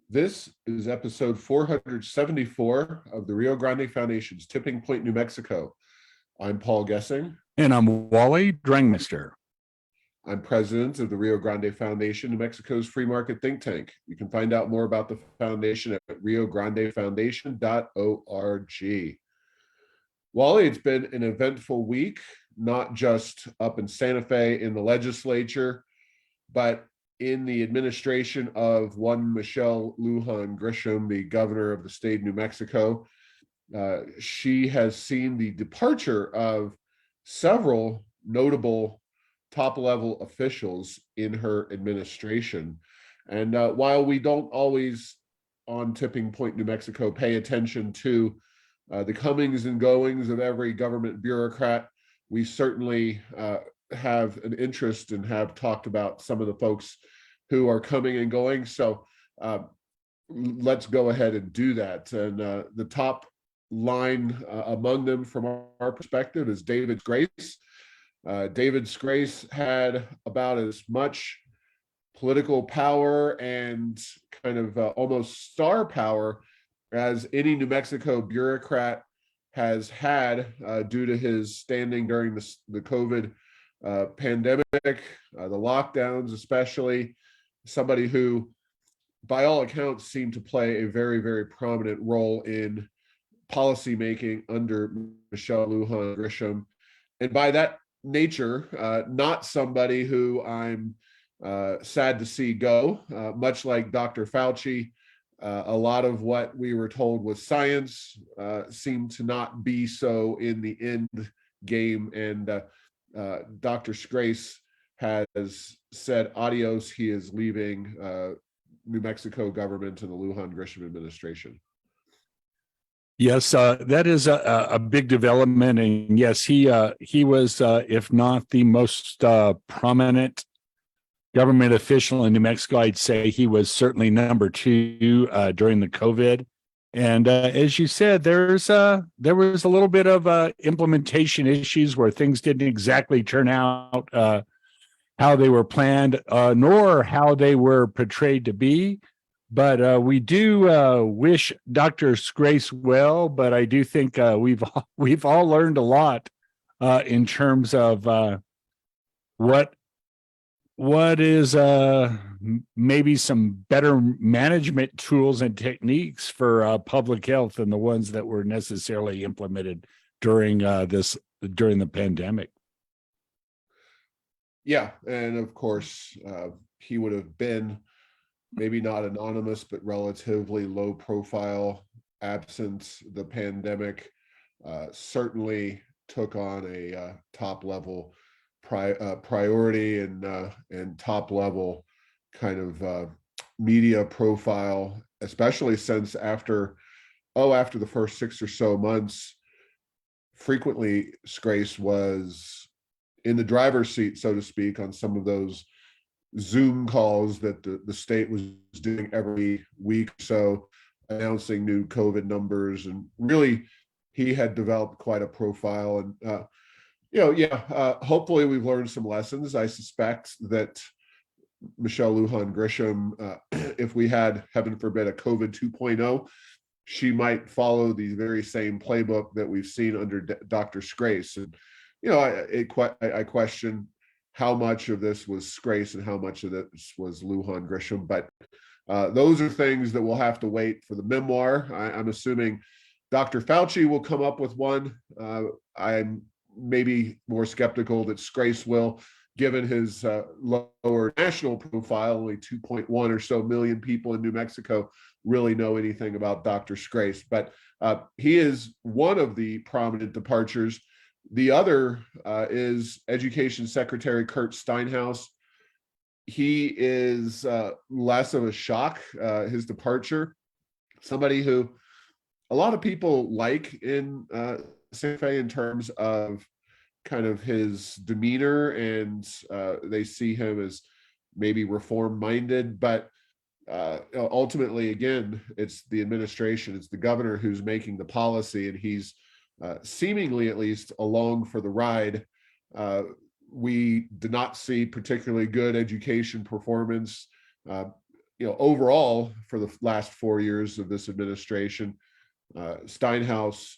This is episode 474 of the Rio Grande Foundation's Tipping Point, New Mexico. I'm Paul Gessing. And I'm Wally Drangmister. I'm president of the Rio Grande Foundation, New Mexico's free market think tank. You can find out more about the foundation at riograndefoundation.org. Wally, it's been an eventful week, not just up in Santa Fe in the legislature, but in the administration of one Michelle Lujan Grisham, the governor of the state of New Mexico. She has seen the departure of several notable top-level officials in her administration. And while we don't always on Tipping Point, New Mexico, pay attention to the comings and goings of every government bureaucrat, we certainly have an interest and have talked about some of the folks who are coming and going. So let's go ahead and do that. And the top line among them from our perspective is David Grace. David Grace had about as much political power and kind of almost star power as any New Mexico bureaucrat has had due to his standing during the COVID pandemic, the lockdowns especially. Somebody who, by all accounts, seemed to play a very, very prominent role in policy making under Michelle Lujan Grisham. And by that nature, not somebody who I'm sad to see go, much like Dr. Fauci. A lot of what we were told was science seemed to not be so in the end game. And Dr. Grace has said adios. He is leaving New Mexico government and the Lujan Grisham administration. Yes, that is a big development. And yes, he was, if not the most prominent government official in New Mexico, I'd say he was certainly number two during the COVID. And as you said, there was a little bit of implementation issues where things didn't exactly turn out how they were planned, nor how they were portrayed to be. But we do wish Dr. Grace well. But I do think we've all learned a lot in terms of what is maybe some better management tools and techniques for public health than the ones that were necessarily implemented during the pandemic. Yeah, and of course, he would have been maybe not anonymous, but relatively low profile absent the pandemic. Certainly took on a top level priority and top level kind of media profile, especially since after the first 6 or so months, frequently Grace was in the driver's seat, so to speak, on some of those Zoom calls that the state was doing every week or so, announcing new COVID numbers. And really, he had developed quite a profile. And, hopefully we've learned some lessons. I suspect that Michelle Lujan Grisham, if we had, heaven forbid, a COVID 2.0, she might follow the very same playbook that we've seen under Dr. Grace. And I question how much of this was Grace and how much of this was Lujan Grisham. But those are things that we'll have to wait for the memoir. I'm assuming Dr. Fauci will come up with one. I'm maybe more skeptical that Grace will, given his lower national profile. Only 2.1 or so million people in New Mexico really know anything about Dr. Grace. But he is one of the prominent departures. The other is Education Secretary Kurt Steinhaus. He is less of a shock, his departure. Somebody who a lot of people like in Santa Fe in terms of kind of his demeanor, and they see him as maybe reform-minded. But ultimately, again, it's the administration, it's the governor who's making the policy, and he's seemingly at least along for the ride. We did not see particularly good education performance overall, for the last 4 years of this administration, Steinhaus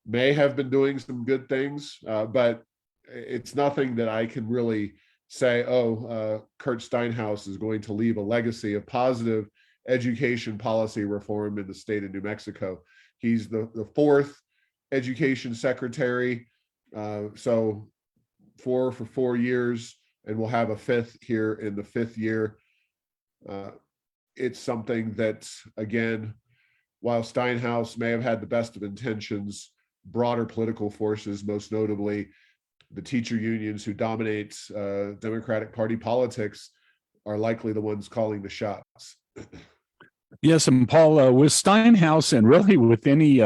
may have been doing some good things, but it's nothing that I can really say, Kurt Steinhaus is going to leave a legacy of positive education policy reform in the state of New Mexico. He's the fourth education secretary, so 4 for 4 years, and we'll have a fifth here in the fifth year. It's something that, again, while Steinhaus may have had the best of intentions, broader political forces, most notably the teacher unions who dominate Democratic Party politics, are likely the ones calling the shots. Yes, and Paul, with Steinhaus and really with any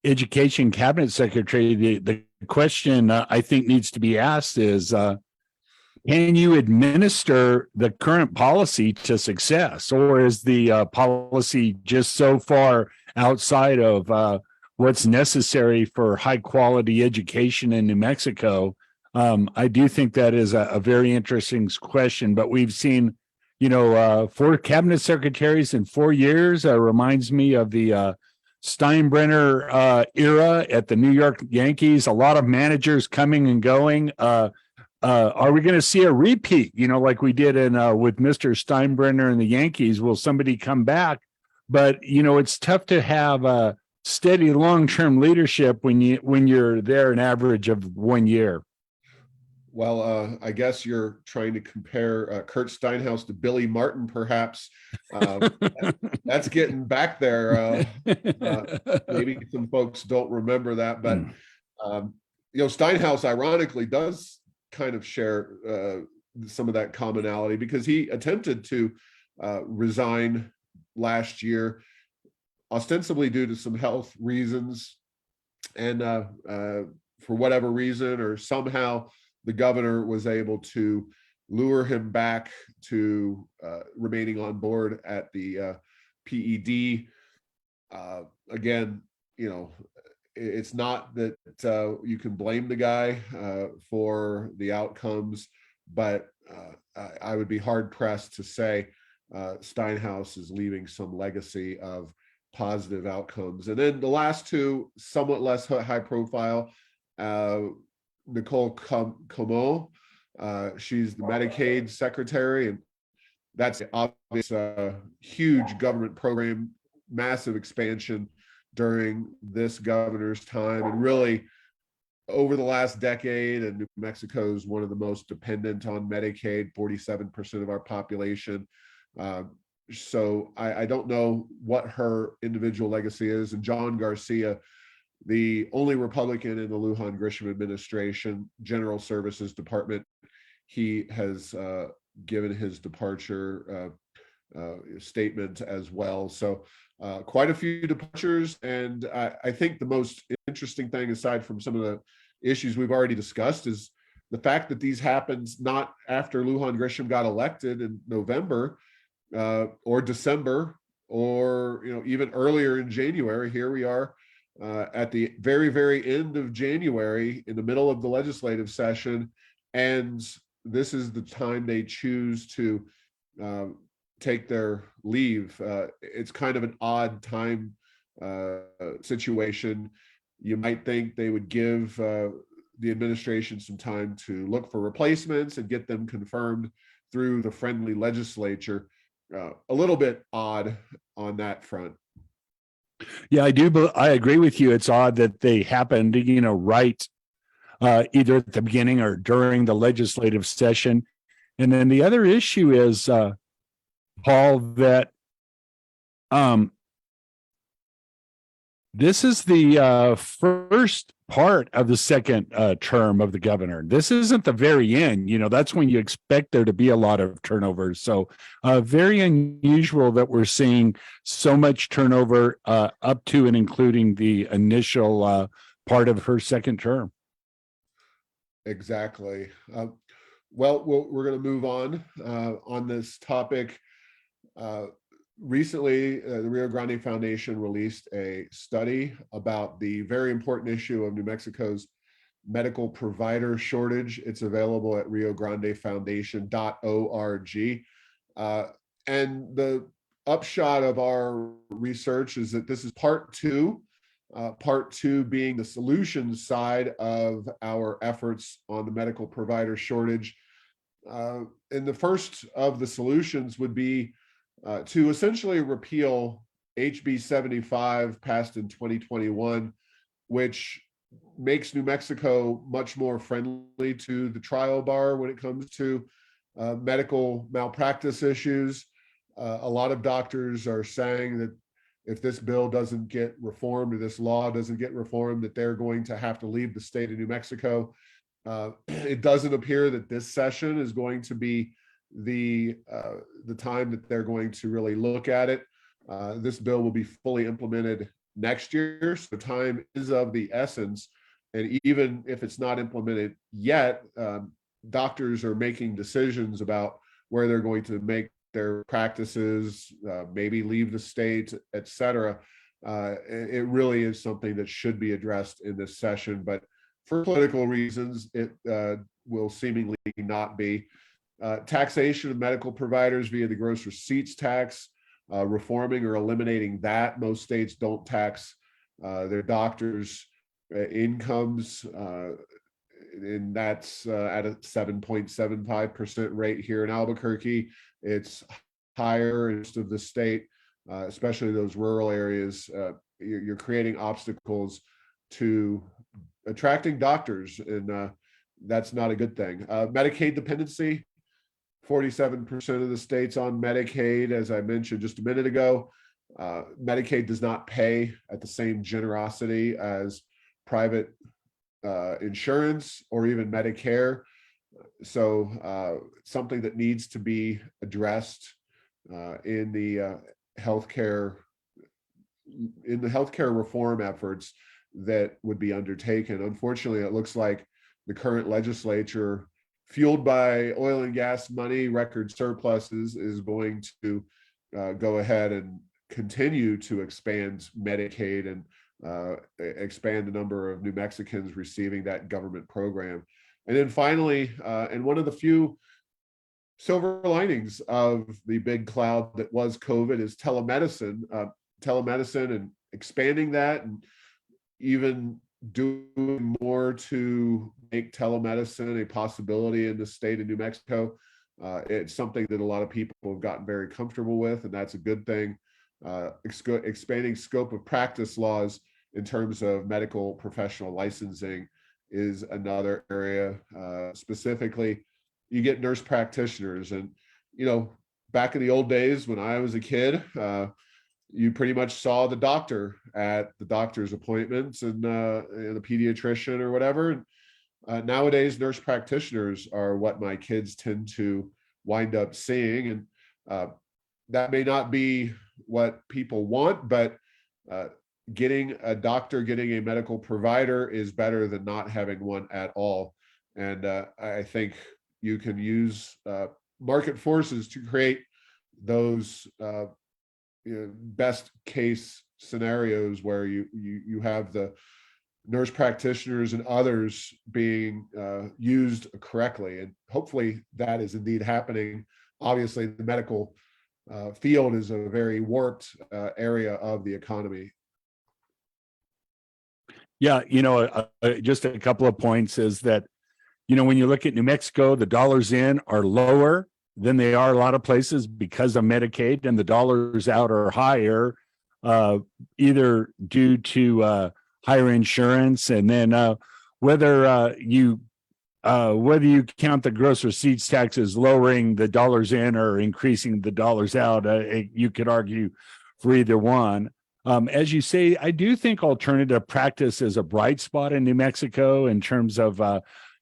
education cabinet secretary, the question I think needs to be asked is, can you administer the current policy to success, or is the policy just so far outside of what's necessary for high quality education in New Mexico? I do think that is a very interesting question, but we've seen, 4 cabinet secretaries in 4 years. Reminds me of the Steinbrenner era at the New York Yankees. A lot of managers coming and going. Are we going to see a repeat, like we did with Mr. Steinbrenner and the Yankees? Will somebody come back? But, it's tough to have steady long-term leadership when you're there an average of 1 year. Well, I guess you're trying to compare Kurt Steinhaus to Billy Martin, perhaps. That's getting back there. Maybe some folks don't remember that, but Steinhaus, ironically, does kind of share some of that commonality, because he attempted to resign last year, ostensibly due to some health reasons, and for whatever reason or somehow the governor was able to lure him back to remaining on board at the PED. Again, it's not that you can blame the guy for the outcomes, but I would be hard pressed to say Steinhaus is leaving some legacy of positive outcomes. And then the last two, somewhat less high profile, Nicole Como, she's the Medicaid secretary, and that's obvious, huge government program, massive expansion during this governor's time, and really over the last decade. And New Mexico is one of the most dependent on Medicaid, 47% of our population. So I don't know what her individual legacy is. And John Garcia, the only Republican in the Lujan Grisham Administration, General Services Department, he has given his departure statement as well. So quite a few departures. And I think the most interesting thing, aside from some of the issues we've already discussed, is the fact that these happened not after Lujan Grisham got elected in November or December, or even earlier in January. Here we are at the very, very end of January, in the middle of the legislative session, and this is the time they choose to take their leave. It's kind of an odd time situation. You might think they would give the administration some time to look for replacements and get them confirmed through the friendly legislature. A little bit odd on that front. Yeah, I do. But I agree with you. It's odd that they happened, right either at the beginning or during the legislative session. And then the other issue is, Paul, that this is the first part of the second term of the governor. This isn't the very end. That's when you expect there to be a lot of turnover. So very unusual that we're seeing so much turnover up to and including the initial part of her second term. Exactly. Well, we're going to move on this topic. Recently, the Rio Grande Foundation released a study about the very important issue of New Mexico's medical provider shortage. It's available at riograndefoundation.org. And the upshot of our research is that this is part two being the solutions side of our efforts on the medical provider shortage. And the first of the solutions would be to essentially repeal HB 75 passed in 2021, which makes New Mexico much more friendly to the trial bar when it comes to medical malpractice issues. A lot of doctors are saying that if this bill doesn't get reformed or this law doesn't get reformed, that they're going to have to leave the state of New Mexico. It doesn't appear that this session is going to be the time that they're going to really look at it. This bill will be fully implemented next year, so time is of the essence. And even if it's not implemented yet, doctors are making decisions about where they're going to make their practices, maybe leave the state, et cetera. It really is something that should be addressed in this session, but for political reasons, it will seemingly not be. Taxation of medical providers via the gross receipts tax, reforming or eliminating that. Most states don't tax their doctors' incomes, and that's at a 7.75% rate here in Albuquerque. It's higher in most of the state, especially those rural areas. You're creating obstacles to attracting doctors, and that's not a good thing. Medicaid dependency, 47% of the states on Medicaid, as I mentioned just a minute ago. Medicaid does not pay at the same generosity as private insurance or even Medicare. So something that needs to be addressed in the healthcare reform efforts that would be undertaken. Unfortunately, it looks like the current legislature, fueled by oil and gas money, record surpluses, is going to go ahead and continue to expand Medicaid and expand the number of New Mexicans receiving that government program. And then finally, and one of the few silver linings of the big cloud that was COVID is telemedicine. Telemedicine and expanding that, and even doing more to make telemedicine a possibility in the state of New Mexico. It's something that a lot of people have gotten very comfortable with, and that's a good thing. Expanding scope of practice laws in terms of medical professional licensing is another area. Specifically, you get nurse practitioners, and back in the old days when I was a kid, you pretty much saw the doctor at the doctor's appointments and the pediatrician or whatever. Nowadays, nurse practitioners are what my kids tend to wind up seeing, and that may not be what people want, but getting a doctor, getting a medical provider is better than not having one at all. And I think you can use market forces to create those best case scenarios where you have the nurse practitioners and others being used correctly. And hopefully that is indeed happening. Obviously, the medical field is a very warped area of the economy. Yeah, just a couple of points is that, when you look at New Mexico, the dollars in are lower than they are a lot of places because of Medicaid, and the dollars out are higher, either due to higher insurance, and then whether you count the gross receipts tax as lowering the dollars in or increasing the dollars out, you could argue for either one. As you say, I do think alternative practice is a bright spot in New Mexico in terms of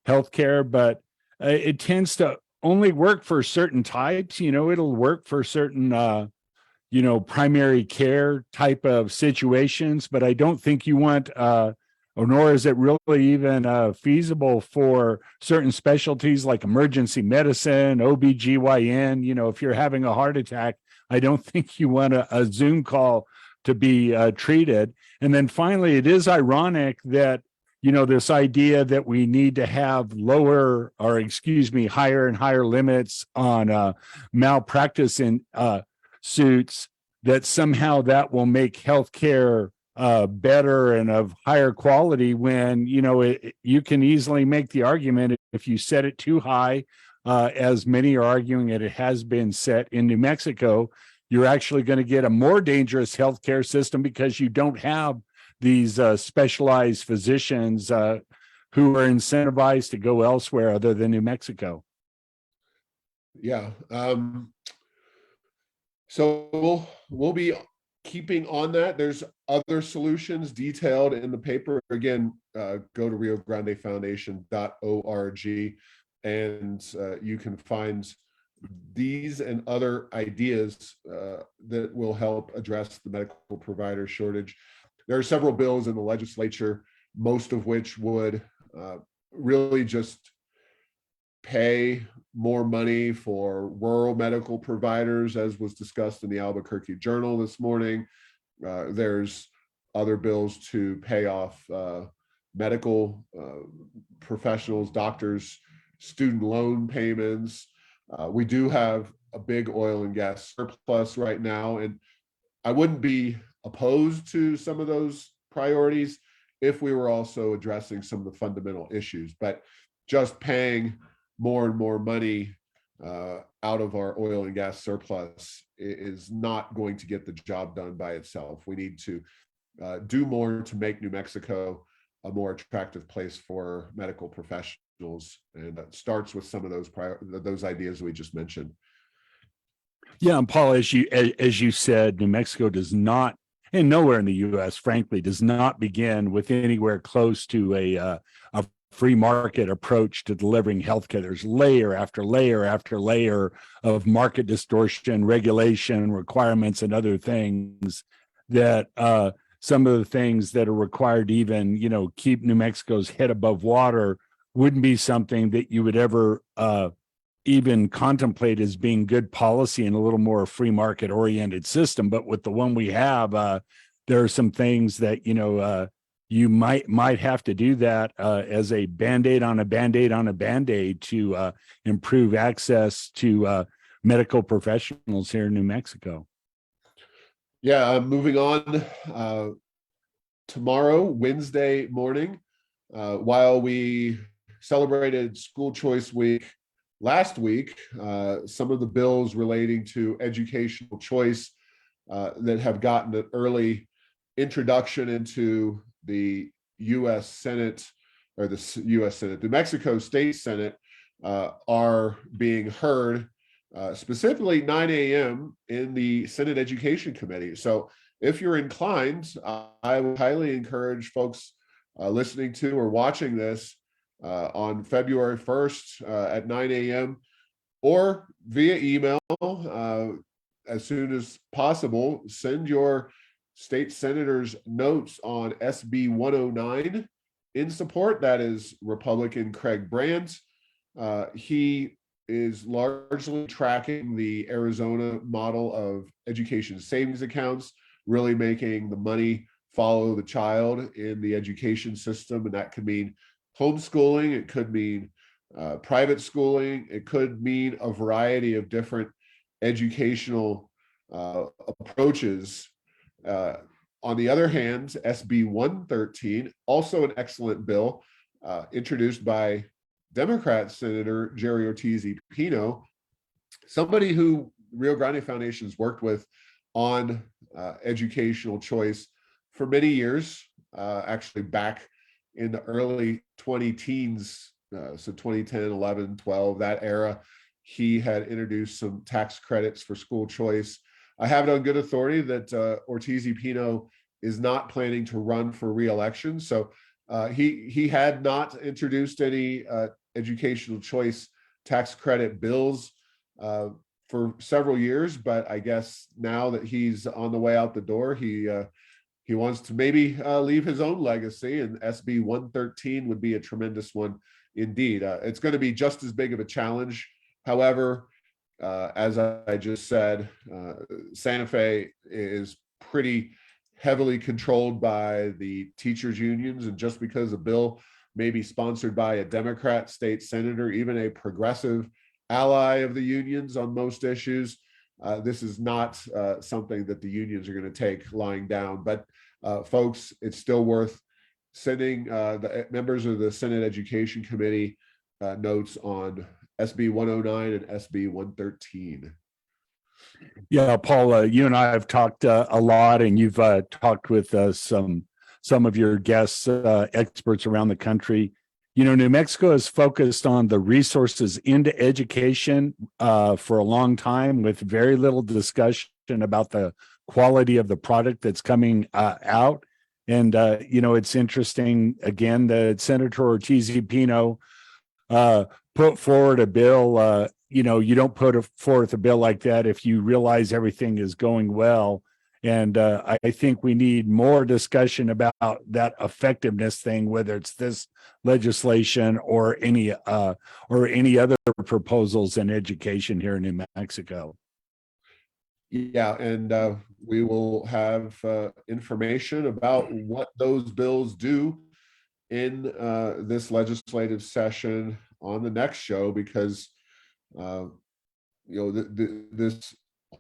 healthcare, but it tends to only work for certain types. It'll work for certain, primary care type of situations, but I don't think you want, nor is it really even feasible for certain specialties like emergency medicine, OBGYN. If you're having a heart attack, I don't think you want a Zoom call to be treated. And then finally, it is ironic that, this idea that we need to have higher and higher limits on malpractice in suits, that somehow that will make healthcare better and of higher quality, when, you can easily make the argument, if you set it too high, as many are arguing that it has been set in New Mexico, you're actually going to get a more dangerous healthcare system, because you don't have these specialized physicians who are incentivized to go elsewhere other than New Mexico. Yeah. So we'll be keeping on that. There's other solutions detailed in the paper. Again, go to riograndefoundation.org, and you can find these and other ideas that will help address the medical provider shortage. There are several bills in the legislature, most of which would really just pay more money for rural medical providers, as was discussed in the Albuquerque Journal this morning. There's other bills to pay off medical professionals, doctors, student loan payments. We do have a big oil and gas surplus right now, and I wouldn't be opposed to some of those priorities if we were also addressing some of the fundamental issues. But just paying more and more money out of our oil and gas surplus is not going to get the job done by itself. We need to do more to make New Mexico a more attractive place for medical professionals, and that starts with some of those ideas we just mentioned. Yeah, and Paul, as you said, New Mexico does not, and nowhere in the U.S., frankly, does not begin with anywhere close to a free market approach to delivering healthcare. There's layer after layer after layer of market distortion, regulation, requirements, and other things that some of the things that are required to even, keep New Mexico's head above water wouldn't be something that you would ever even contemplate as being good policy in a little more free market oriented system. But with the one we have, there are some things that, you might have to do that as a Band-Aid on a Band-Aid on a Band-Aid to improve access to medical professionals here in New Mexico. Yeah, moving on. Tomorrow, Wednesday morning, while we celebrated School Choice Week last week, some of the bills relating to educational choice that have gotten an early introduction into the U.S. Senate, or the U.S. Senate, the Mexico State Senate, are being heard, specifically 9 a.m. in the Senate Education Committee. So if you're inclined, I would highly encourage folks listening to or watching this on February 1st at 9 a.m. or via email as soon as possible. Send your state senators notes on SB 109 in support. That is Republican Craig Brandt. He is largely tracking the Arizona model of education savings accounts, really making the money follow the child in the education system. And that could mean homeschooling, it could mean private schooling, it could mean a variety of different educational approaches. On the other hand, SB 113, also an excellent bill, introduced by Democrat Senator Jerry Ortiz-Pino, somebody who Rio Grande Foundation has worked with on educational choice for many years, actually back in the early 20-teens, so 2010, 11, 12, that era. He had introduced some tax credits for school choice. I have it on good authority that Ortiz-Pino is not planning to run for re-election. So he had not introduced any educational choice tax credit bills for several years, but I guess now that he's on the way out the door, he wants to maybe leave his own legacy, and SB 113 would be a tremendous one indeed. It's going to be just as big of a challenge. However, as I just said, Santa Fe is pretty heavily controlled by the teachers unions, and just because a bill may be sponsored by a Democrat state senator, even a progressive ally of the unions on most issues, this is not something that the unions are going to take lying down. But folks, it's still worth sending the members of the Senate Education Committee notes on SB 109 and SB 113. Yeah, Paul, you and I have talked a lot, and you've talked with some of your guests, experts around the country. You know, New Mexico has focused on the resources into education for a long time, with very little discussion about the quality of the product that's coming out. And you know, it's interesting again that Senator Ortiz-Pino put forward a bill. You know, you don't put forth a bill like that if you realize everything is going well. And I think we need more discussion about that effectiveness thing, whether it's this legislation or any other proposals in education here in New Mexico. Yeah, and we will have information about what those bills do in this legislative session on the next show, because you know, this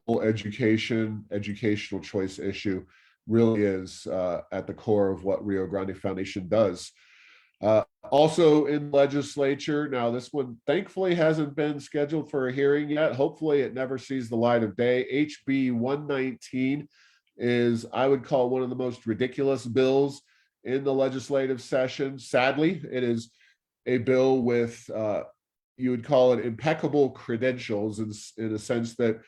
whole educational choice issue really is at the core of what Rio Grande Foundation does. Also in legislature, now this one thankfully hasn't been scheduled for a hearing yet. Hopefully it never sees the light of day. HB 119 is, I would call, one of the most ridiculous bills in the legislative session. Sadly, it is a bill with you would call it impeccable credentials, in a sense that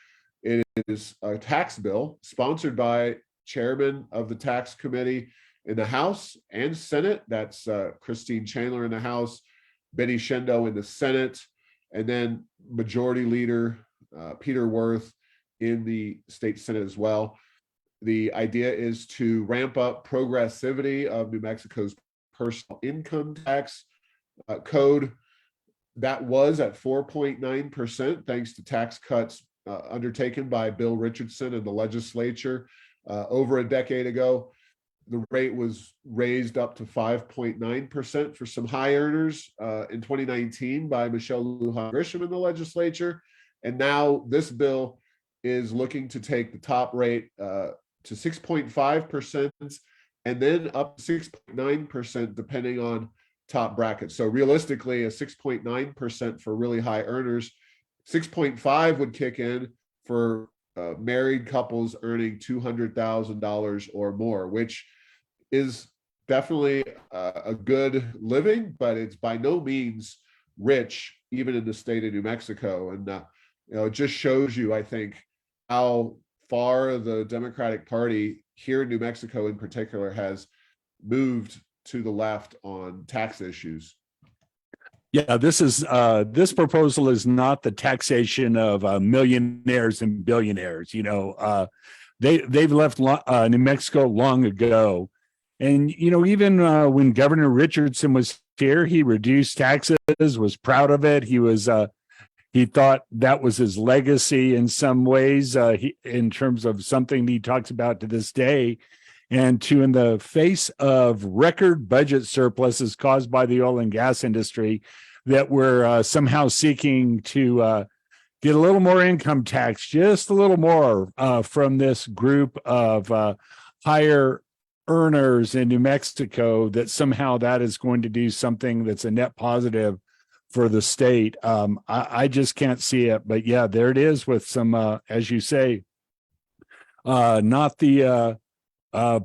it is a tax bill sponsored by chairman of the tax committee in the House and Senate. That's Christine Chandler in the House, Benny Shendo in the Senate, and then Majority Leader Peter Worth in the state Senate as well. The idea is to ramp up progressivity of New Mexico's personal income tax code. That was at 4.9%, thanks to tax cuts undertaken by Bill Richardson and the legislature over a decade ago. The rate was raised up to 5.9% for some high earners in 2019 by Michelle Lujan Grisham in the legislature. And now this bill is looking to take the top rate to 6.5% and then up to 6.9% depending on top brackets. So realistically, a 6.9% for really high earners, 6.5 would kick in for married couples earning $200,000 or more, which is definitely a good living, but it's by no means rich, even in the state of New Mexico. And you know, it just shows you, I think, how far the Democratic Party here in New Mexico in particular has moved to the left on tax issues. Yeah, this proposal is not the taxation of millionaires and billionaires. You know, they've left New Mexico long ago, and you know, even when Governor Richardson was here, he reduced taxes, was proud of it. He thought that was his legacy in some ways, in terms of something he talks about to this day. And in the face of record budget surpluses caused by the oil and gas industry, that we're somehow seeking to get a little more income tax, just a little more from this group of higher earners in New Mexico, that somehow that is going to do something that's a net positive for the state. I just can't see it. But yeah, there it is with some, as you say, not the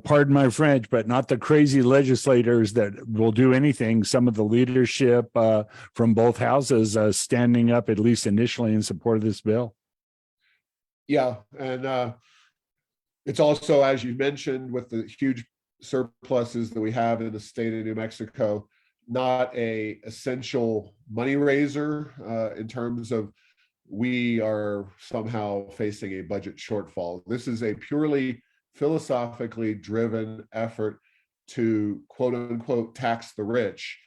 pardon my French, but not the crazy legislators that will do anything. Some of the leadership from both houses standing up, at least initially, in support of this bill. Yeah, and it's also, as you mentioned, with the huge surpluses that we have in the state of New Mexico, not a essential money raiser in terms of we are somehow facing a budget shortfall. This is a purely philosophically driven effort to quote unquote tax the rich,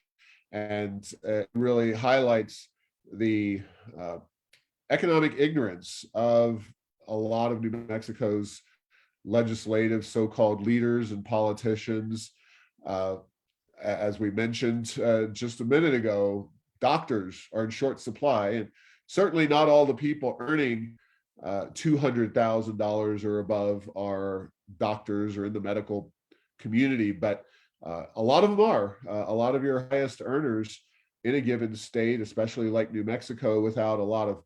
and it really highlights the economic ignorance of a lot of New Mexico's legislative so-called leaders and politicians. As we mentioned just a minute ago, doctors are in short supply, and certainly not all the people earning $200,000 or above are doctors or in the medical community, but a lot of them are. A lot of your highest earners in a given state, especially like New Mexico, without a lot of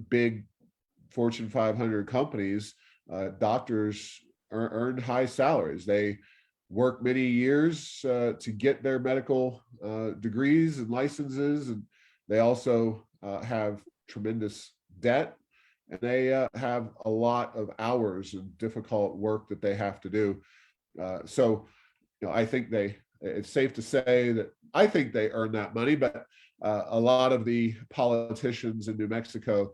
big Fortune 500 companies, doctors earn high salaries. They work many years to get their medical degrees and licenses, and they also have tremendous debt, and they have a lot of hours and difficult work that they have to do. So, I think it's safe to say that I think they earn that money, but a lot of the politicians in New Mexico,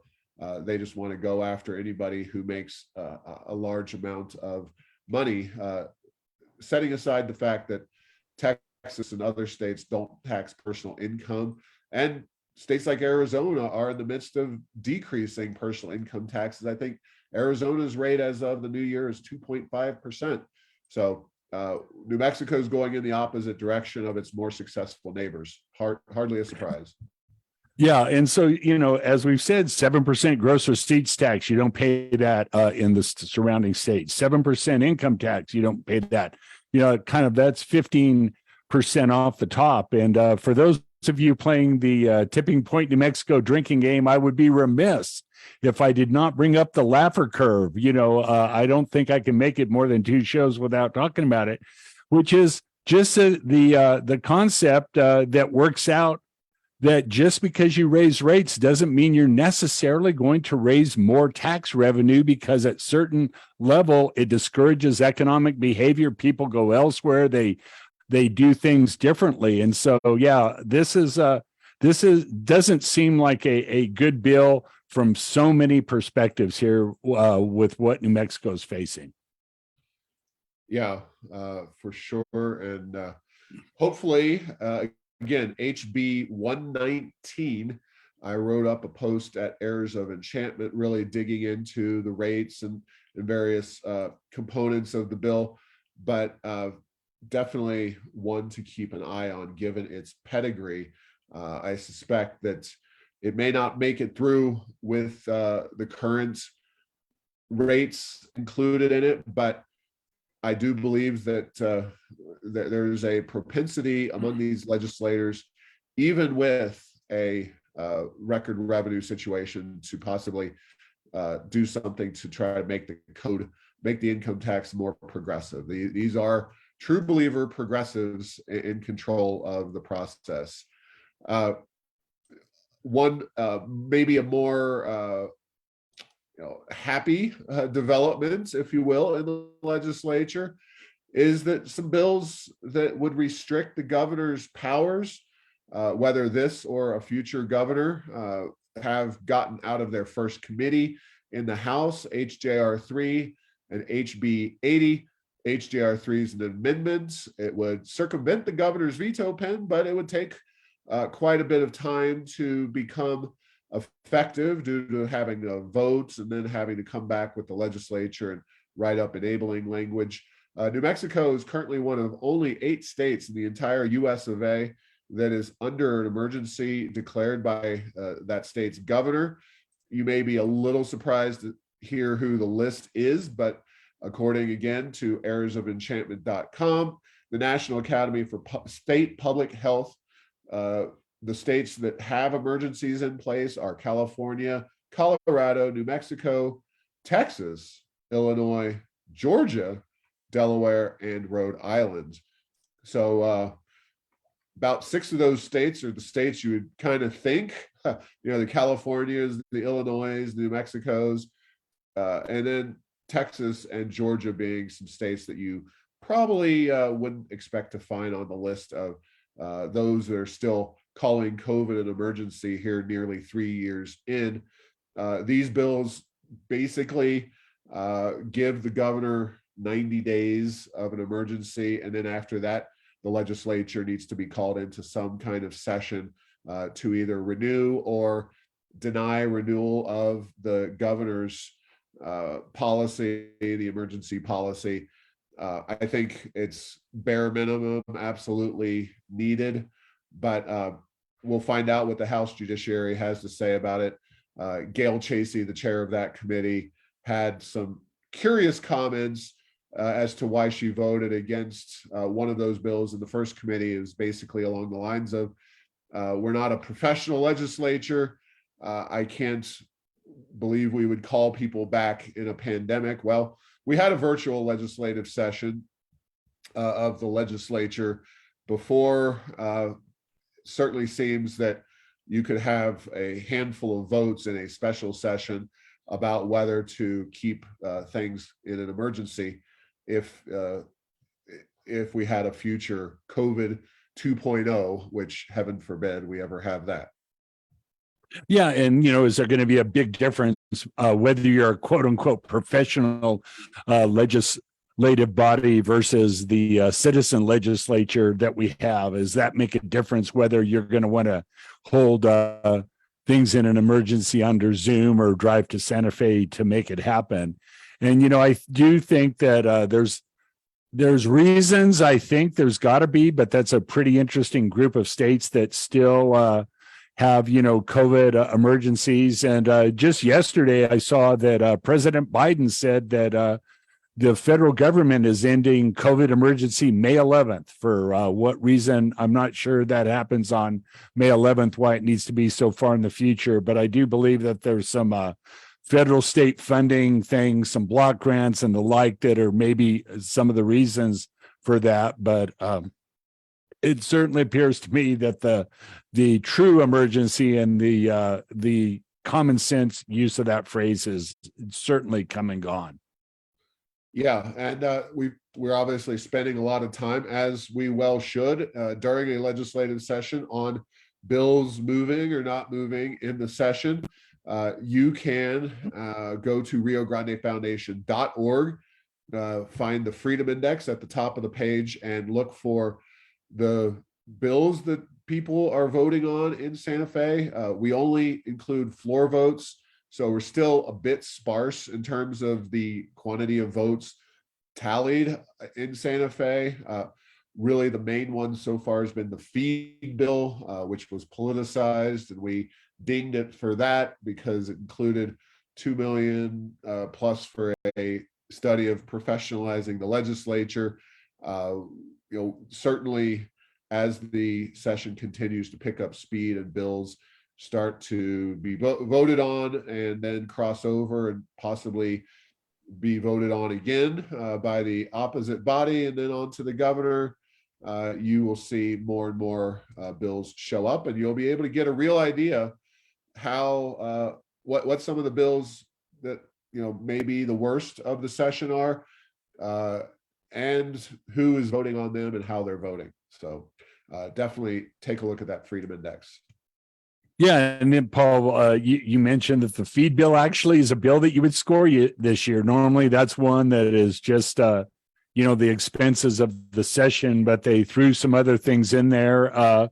they just want to go after anybody who makes a large amount of money, setting aside the fact that Texas and other states don't tax personal income, and states like Arizona are in the midst of decreasing personal income taxes. I think Arizona's rate as of the new year is 2.5%. So New Mexico is going in the opposite direction of its more successful neighbors. Hardly a surprise. Yeah. And so, as we've said, 7% gross receipts tax, you don't pay that in the surrounding states. 7% income tax, you don't pay that. That's 15% off the top. And for those of you playing the Tipping Point, New Mexico drinking game, I would be remiss if I did not bring up the Laffer curve. I don't think I can make it more than 2 shows without talking about it, which is just the concept that works out that just because you raise rates doesn't mean you're necessarily going to raise more tax revenue, because at certain level, it discourages economic behavior. People go elsewhere. They do things differently. And so, yeah, this doesn't seem like a good bill from so many perspectives here with what New Mexico is facing. Yeah, for sure. And hopefully, again, HB 119, I wrote up a post at Heirs of Enchantment, really digging into the rates and various components of the bill, but definitely one to keep an eye on given its pedigree. I suspect that it may not make it through with the current rates included in it, but I do believe that there's a propensity among these legislators, even with a record revenue situation, to possibly do something to try to make the income tax more progressive. These are true believer progressives in control of the process. One maybe a more happy development, if you will, in the legislature is that some bills that would restrict the governor's powers, whether this or a future governor, have gotten out of their first committee in the House, HJR 3 and HB 80. HJR 3 is an amendment. It would circumvent the governor's veto pen, but it would take quite a bit of time to become effective due to having votes and then having to come back with the legislature and write up enabling language. New Mexico is currently one of only 8 states in the entire US of A that is under an emergency declared by that state's governor. You may be a little surprised to hear who the list is, but according again to heirsofenchantment.com, the National Academy for State Public Health, the states that have emergencies in place are California, Colorado, New Mexico, Texas, Illinois, Georgia, Delaware, and Rhode Island. So about 6 of those states are the states you would kind of think, the Californias, the Illinois, the New Mexicos, and then Texas and Georgia being some states that you probably wouldn't expect to find on the list of those that are still calling COVID an emergency here nearly 3 years in. These bills basically give the governor 90 days of an emergency, and then after that, the legislature needs to be called into some kind of session to either renew or deny renewal of the governor's policy, the emergency policy. I think it's bare minimum, absolutely needed, but we'll find out what the House Judiciary has to say about it. Gail Chasey, the chair of that committee, had some curious comments as to why she voted against one of those bills in the first committee. Is basically along the lines of, we're not a professional legislature. I can't believe we would call people back in a pandemic. Well, we had a virtual legislative session of the legislature before. Certainly seems that you could have a handful of votes in a special session about whether to keep things in an emergency if we had a future COVID 2.0, which heaven forbid we ever have that. Yeah, and is there going to be a big difference whether you're a quote unquote professional legislative body versus the citizen legislature that we have? Does that make a difference whether you're going to want to hold things in an emergency under Zoom or drive to Santa Fe to make it happen? And I do think that there's reasons. I think there's got to be, but that's a pretty interesting group of states that still have COVID emergencies. And just yesterday I saw that President Biden said that the federal government is ending COVID emergency May 11th. For what reason, I'm not sure that happens on May 11th, why it needs to be so far in the future, but I do believe that there's some federal state funding things, some block grants and the like that are maybe some of the reasons for that. But it certainly appears to me that the true emergency and the common sense use of that phrase is certainly come and gone. Yeah, and we're obviously spending a lot of time, as we well should, during a legislative session on bills moving or not moving in the session. You can go to riograndefoundation.org, find the Freedom Index at the top of the page, and look for the bills that people are voting on in Santa Fe. We only include floor votes, so we're still a bit sparse in terms of the quantity of votes tallied in Santa Fe. Really, the main one so far has been the feed bill, which was politicized, and we dinged it for that because it included $2 million plus for a study of professionalizing the legislature. Certainly as the session continues to pick up speed and bills start to be voted on and then cross over and possibly be voted on again by the opposite body and then on to the governor, you will see more and more bills show up, and you'll be able to get a real idea how what some of the bills that maybe the worst of the session are, and who is voting on them and how they're voting. So definitely take a look at that Freedom Index. Yeah, and then Paul, you mentioned that the feed bill actually is a bill that you would score this year. Normally, that's one that is just the expenses of the session, but they threw some other things in there,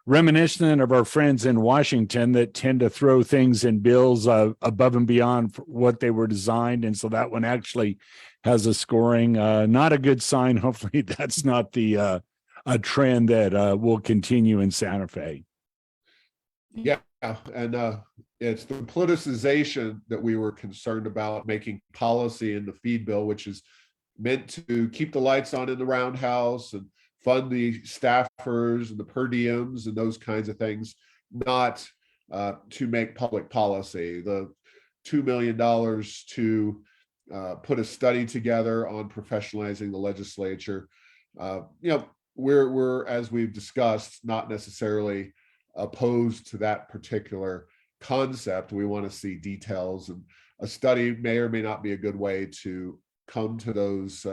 reminiscent of our friends in Washington that tend to throw things in bills above and beyond what they were designed, and so that one actually has a scoring. Not a good sign. Hopefully, that's not a trend that will continue in Santa Fe. Yeah, and it's the politicization that we were concerned about, making policy in the feed bill, which is meant to keep the lights on in the roundhouse and fund the staffers and the per diems and those kinds of things, not to make public policy. The $2 million to put a study together on professionalizing the legislature. We're, as we've discussed, not necessarily opposed to that particular concept. We want to see details, and a study may or may not be a good way to come to those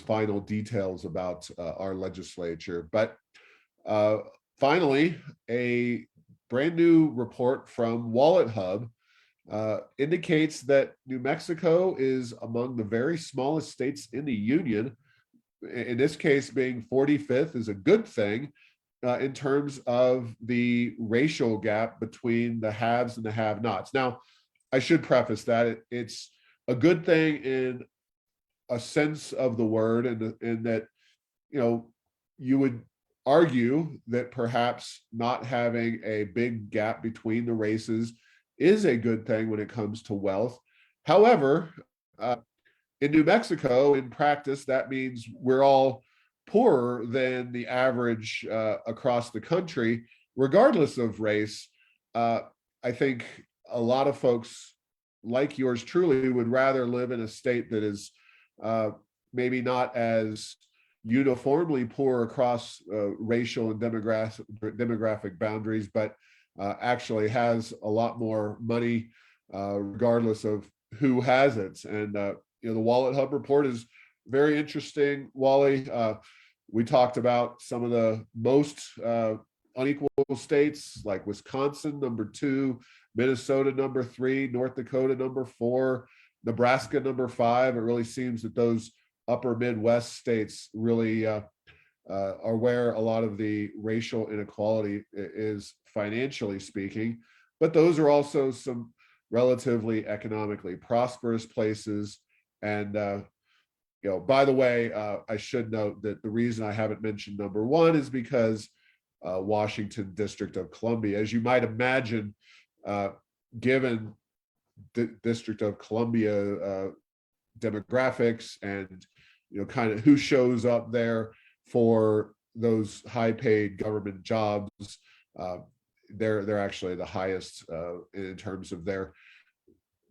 final details about our legislature. But finally, a brand new report from Wallet Hub indicates that New Mexico is among the very smallest states in the union. In this case, being 45th is a good thing in terms of the racial gap between the haves and the have-nots. Now, I should preface that it's a good thing in a sense of the word, and that, you know, you would argue that perhaps not having a big gap between the races is a good thing when it comes to wealth. However, uh, in New Mexico, in practice, that means we're all poorer than the average across the country, regardless of race. Uh, I think a lot of folks like yours truly would rather live in a state that is uh, maybe not as uniformly poor across racial and demographic boundaries, but actually has a lot more money, regardless of who has it. And you know, the Wallet Hub report is very interesting, Wally. We talked about some of the most unequal states, like Wisconsin, number 2, Minnesota, number 3, North Dakota, number 4, Nebraska, number 5. It really seems that those upper Midwest states really are where a lot of the racial inequality is, financially speaking. But those are also some relatively economically prosperous places. And you know, by the way, I should note that the reason I haven't mentioned number 1 is because Washington District of Columbia, as you might imagine, given the District of Columbia demographics and, you know, kind of who shows up there for those high-paid government jobs, they're actually the highest in terms of their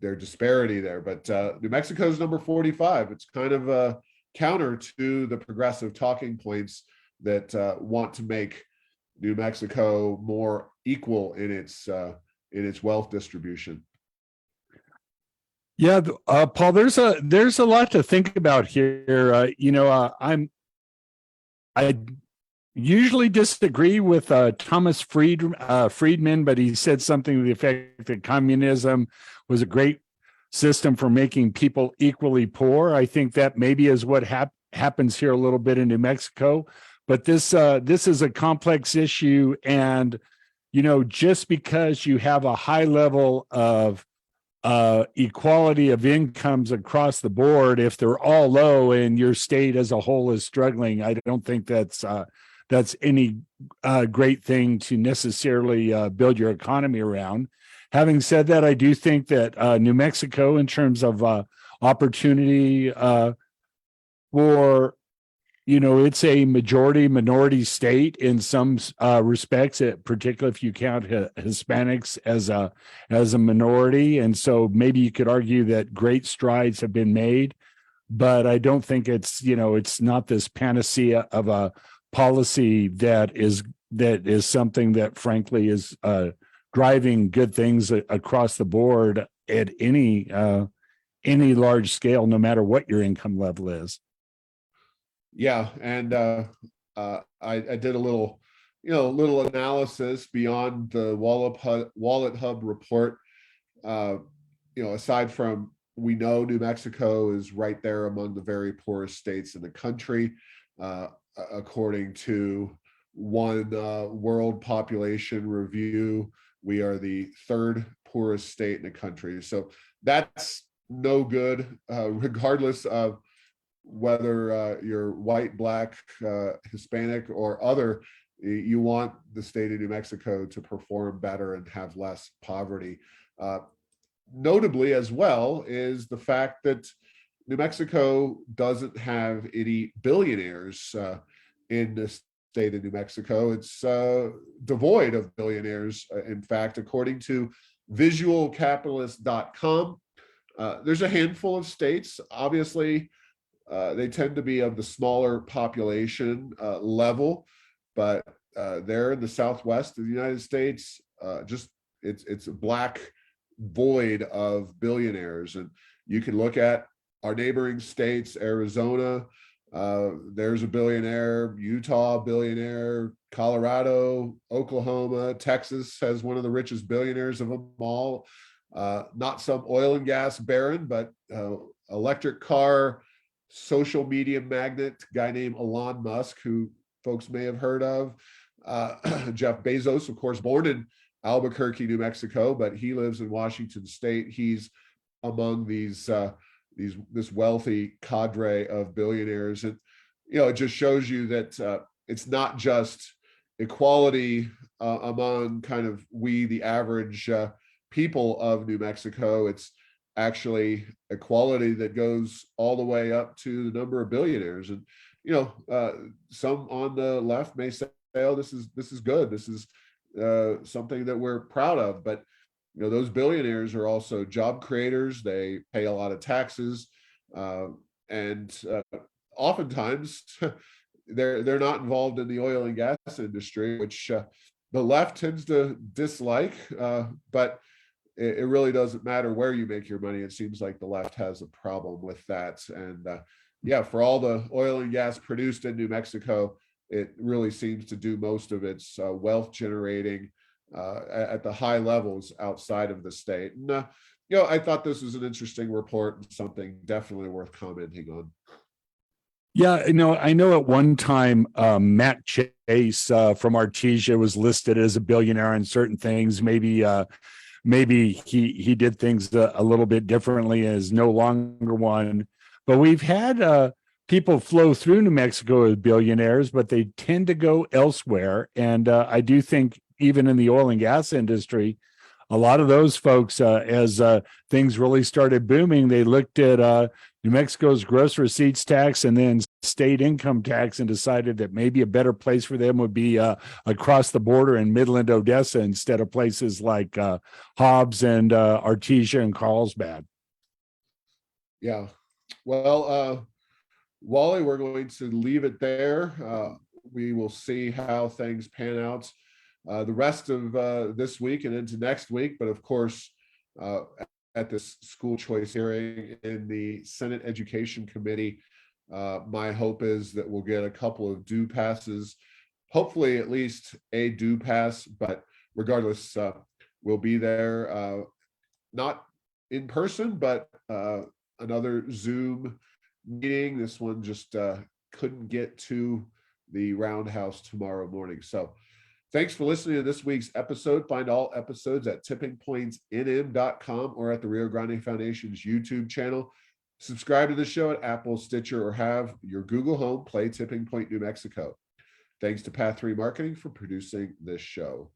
disparity there. But New Mexico's number 45. It's kind of counter to the progressive talking points that want to make New Mexico more equal in its wealth distribution. Yeah, Paul, there's a lot to think about here. I usually disagree with Thomas Friedman, but he said something to the effect that communism was a great system for making people equally poor. I think that maybe is what happens here a little bit in New Mexico. But this is a complex issue, and just because you have a high level of equality of incomes across the board, if they're all low and your state as a whole is struggling, I don't think that's any great thing to necessarily build your economy around. Having said that, I do think that New Mexico, in terms of opportunity for, it's a majority minority state in some respects, particularly if you count Hispanics as a minority. And so maybe you could argue that great strides have been made, but I don't think it's not this panacea of a policy that is something that frankly is driving good things across the board at any large scale, no matter what your income level is. Yeah, and I did a little analysis beyond the Wallet Hub report. Aside from, we know New Mexico is right there among the very poorest states in the country, according to one World Population Review. We are the 3rd poorest state in the country, so that's no good, regardless of whether you're white, black, Hispanic, or other. You want the state of New Mexico to perform better and have less poverty. Notably as well is the fact that New Mexico doesn't have any billionaires in the state of New Mexico. It's devoid of billionaires. In fact, according to visualcapitalist.com, there's a handful of states. Obviously, they tend to be of the smaller population level, but there in the Southwest of the United States, it's a black void of billionaires. And you can look at our neighboring states. Arizona, there's a billionaire. Utah, billionaire. Colorado, Oklahoma, Texas has one of the richest billionaires of them all. Not some oil and gas baron, but electric car, social media magnate, guy named Elon Musk, who folks may have heard of. Jeff Bezos, of course, born in Albuquerque, New Mexico, but he lives in Washington State. He's among this wealthy cadre of billionaires. And it just shows you that it's not just equality among kind of the average people of New Mexico. It's actually equality that goes all the way up to the number of billionaires. And some on the left may say, "Oh, this is good. This is something that we're proud of." But those billionaires are also job creators. They pay a lot of taxes, and oftentimes they're not involved in the oil and gas industry, which the left tends to dislike. But it really doesn't matter where you make your money. It seems like the left has a problem with that. And for all the oil and gas produced in New Mexico, it really seems to do most of its wealth generating at the high levels outside of the state. And I thought this was an interesting report and something definitely worth commenting on. Yeah, I know at one time Matt Chase from Artesia was listed as a billionaire on certain things. Maybe he did things a little bit differently and is no longer one. But we've had people flow through New Mexico as billionaires, but they tend to go elsewhere. And I do think even in the oil and gas industry, a lot of those folks, as things really started booming, they looked at New Mexico's gross receipts tax and then state income tax and decided that maybe a better place for them would be across the border in Midland, Odessa, instead of places like Hobbs and Artesia and Carlsbad. Yeah. Well, Wally, we're going to leave it there. We will see how things pan out the rest of this week and into next week. But of course, at this school choice hearing in the Senate Education Committee, my hope is that we'll get a couple of due passes, hopefully at least a due pass, but regardless, we'll be there, not in person, but another Zoom meeting. This one just couldn't get to the Roundhouse tomorrow morning. So thanks for listening to this week's episode. Find all episodes at tippingpointsnm.com or at the Rio Grande Foundation's YouTube channel. Subscribe to the show at Apple, Stitcher, or have your Google Home play Tipping Point New Mexico. Thanks to Path 3 Marketing for producing this show.